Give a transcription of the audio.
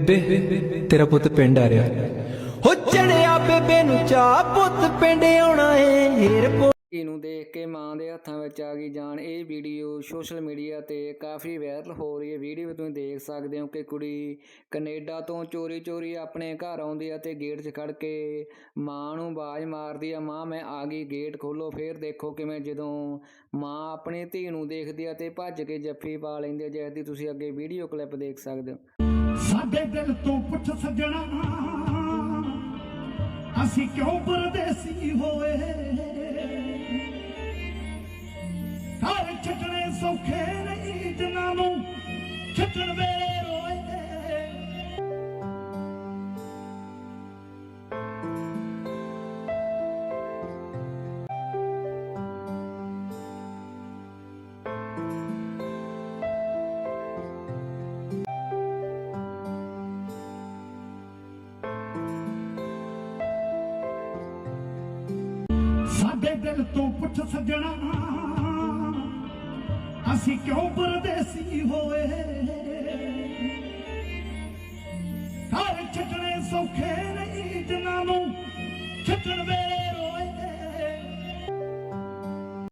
ਬੇਬੇ ਤੇਰਾ ਪੁੱਤ ਪਿੰਡ ਆ ਰਿਹਾ ਹੋ ਚੜਿਆ ਬੇਬੇ ਨੂੰ ਚਾਹ ਪੁੱਤ ਪਿੰਡ ਆਉਣਾ ਏ ਏਅਰਪੋਰਟ ਨੂੰ ਦੇਖ ਕੇ ਮਾਂ ਦੇ ਹੱਥਾਂ ਵਿੱਚ ਆ ਗਈ ਜਾਨ। ਇਹ ਵੀਡੀਓ ਸੋਸ਼ਲ ਮੀਡੀਆ ਤੇ ਕਾਫੀ ਵਾਇਰਲ ਹੋ ਰਹੀ ਹੈ। ਵੀਡੀਓ ਤੁਸੀਂ ਦੇਖ ਸਕਦੇ ਹੋ ਕਿ ਕੁੜੀ ਕੈਨੇਡਾ ਤੋਂ ਚੋਰੀ ਆਪਣੇ ਘਰ ਆਉਂਦੀ ਹੈ ਤੇ ਗੇਟ 'ਚ ਖੜ ਕੇ ਮਾਂ ਨੂੰ ਆਵਾਜ਼ ਮਾਰਦੀ ਆ, ਮਾਂ ਮੈਂ ਆ ਗਈ, ਗੇਟ ਖੋਲੋ। ਫਿਰ ਦੇਖੋ ਕਿਵੇਂ ਜਦੋਂ ਮਾਂ ਆਪਣੀ ਧੀ ਨੂੰ ਦੇਖਦੀ ਆ ਤੇ ਭੱਜ ਕੇ ਜੱਫੀ ਪਾ ਲੈਂਦੀ ਆ, ਜਿਸ ਦੀ ਤੁਸੀਂ ਅੱਗੇ ਵੀਡੀਓ ਕਲਿੱਪ ਦੇਖ ਸਕਦੇ ਹੋ। ਸਾਡੇ ਦਿਲ ਤੋਂ ਪੁੱਛ ਸੱਜਣਾ ਅਸੀਂ ਕਿਉਂ ਪਰਦੇਸੀ ਹੋਏ, ਘਰ ਛੱਡਣੇ ਸੌਖੇ ਨਹੀਂ ਜਿਨ੍ਹਾਂ ਨੂੰ ਛੱਡਣ ਵੇਲੇ ਰੋਏ। ਸਾਡੇ ਦਿਲ ਤੋਂ ਪੁੱਛ ਸੱਜਣਾ ਅਸੀਂ ਕਿਉਂ ਪਰਦੇਸੀ ਹੋਏ, ਘਰ ਛੱਡਣੇ ਸੌਖੇ ਨਹੀਂ ਜਿਨ੍ਹਾਂ ਨੂੰ ਛੱਡਣ ਵੇਲੇ